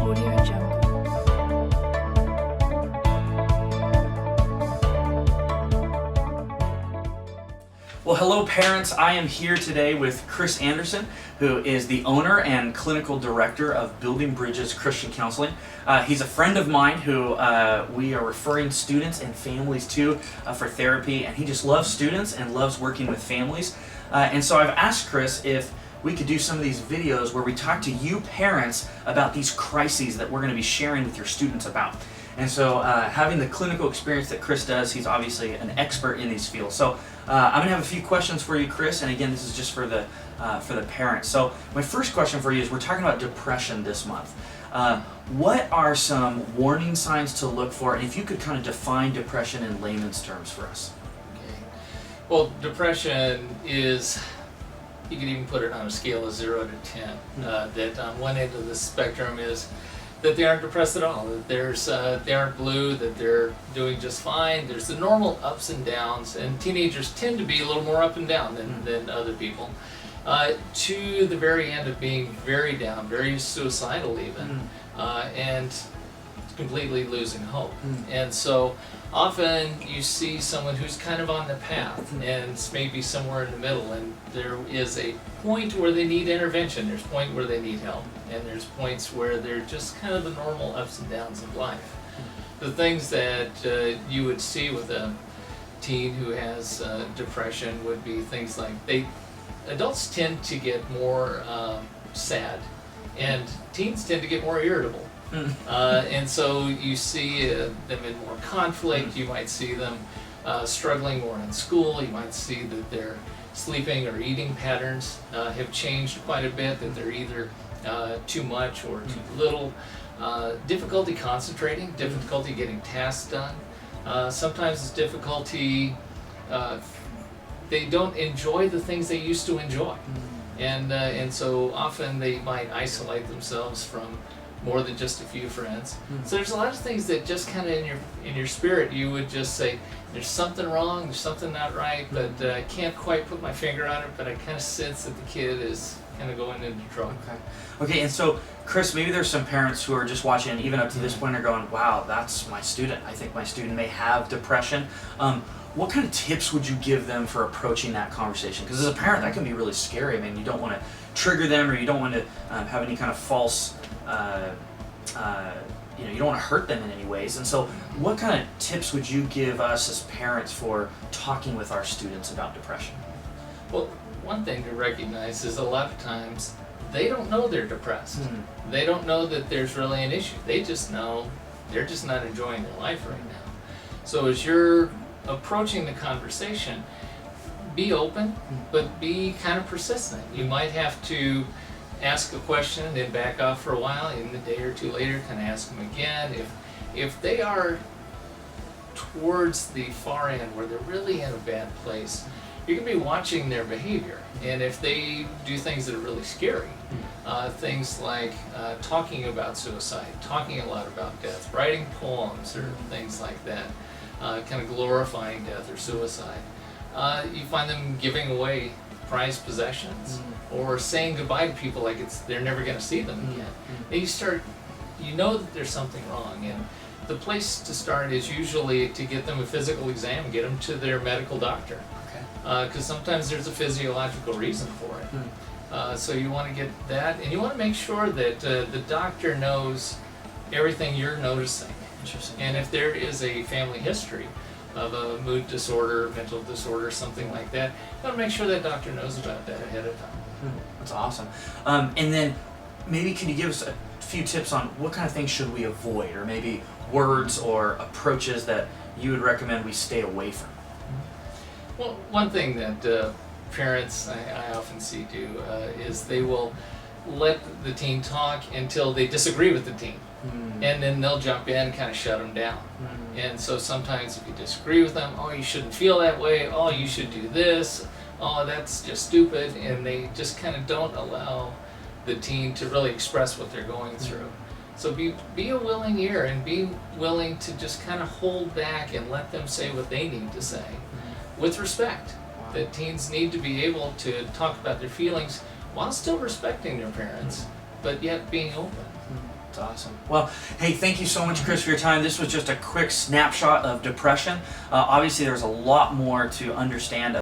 Audio Jungle. Well, hello parents. I am here today with Chris Anderson, who is the owner and clinical director of Building Bridges Christian Counseling. He's a friend of mine who we are referring students and families to for therapy, and he just loves students and loves working with families. And so I've asked Chris if we could do some of these videos where we talk to you parents about these crises that we're going to be sharing with your students about. And so having the clinical experience that Chris does, he's obviously an expert in these fields. So I'm going to have a few questions for you, Chris, and again, this is just for the parents. So my first question for you is, we're talking about depression this month. What are some warning signs to look for, and if you could kind of define depression in layman's terms for us? Okay. Well, depression is, you could even put it on a scale of 0 to 10. That on one end of the spectrum is that they aren't depressed at all, that they aren't blue, that they're doing just fine. There's the normal ups and downs, and teenagers tend to be a little more up and down than other people. To the very end of being very down, very suicidal even, and completely losing hope. And so often you see someone who's kind of on the path and it's maybe somewhere in the middle, and there is a point where they need intervention, there's a point where they need help, and there's points where they're just kind of the normal ups and downs of life. The things that you would see with a teen who has depression would be things like adults tend to get more sad, and teens tend to get more irritable. And so you see them in more conflict. You might see them struggling more in school. You might see that their sleeping or eating patterns have changed quite a bit, that they're either too much or too little. Difficulty concentrating, difficulty getting tasks done. Sometimes it's difficulty, they don't enjoy the things they used to enjoy. And so often they might isolate themselves from more than just a few friends. So there's a lot of things that just kind of in your spirit you would just say, there's something wrong, there's something not right, but I can't quite put my finger on it, but I kind of sense that the kid is kind of going into trouble. Okay, and so Chris, maybe there's some parents who are just watching, even up to this point, are going, wow, that's my student. I think my student may have depression. What kind of tips would you give them for approaching that conversation? Because as a parent, that can be really scary. I mean, you don't want to trigger them, or you don't want to have any kind of false, you don't want to hurt them in any ways. And so what kind of tips would you give us as parents for talking with our students about depression? Well, one thing to recognize is a lot of times they don't know they're depressed. They don't know that there's really an issue. They just know they're just not enjoying their life right now. So as you're approaching the conversation, be open, but be kind of persistent. You might have to ask a question and then back off for a while, and a day or two later kind of ask them again. If they are towards the far end where they're really in a bad place, you're going to be watching their behavior. And if they do things that are really scary, things like talking about suicide, talking a lot about death, writing poems or things like that, kind of glorifying death or suicide, you find them giving away prized possessions or saying goodbye to people like they're never going to see them again. And you know that there's something wrong, and the place to start is usually to get them a physical exam, get them to their medical doctor, because sometimes there's a physiological reason for it. So you want to get that, and you want to make sure that the doctor knows everything you're noticing. Interesting. And if there is a family history of a mood disorder, mental disorder, something like that, you want to make sure that doctor knows about that ahead of time. That's awesome. And then maybe can you give us a few tips on what kind of things should we avoid, or maybe words or approaches that you would recommend we stay away from? Well, one thing that parents I often see do is they will let the teen talk until they disagree with the teen. And then they'll jump in and kind of shut them down. And so sometimes if you disagree with them, oh, you shouldn't feel that way, oh, you should do this, oh, that's just stupid, and they just kind of don't allow the teen to really express what they're going through. So be a willing ear, and be willing to just kind of hold back and let them say what they need to say with respect. That teens need to be able to talk about their feelings while still respecting their parents, but yet being open. That's awesome. Well, hey, thank you so much, Chris, for your time. This was just a quick snapshot of depression. Obviously, there's a lot more to understand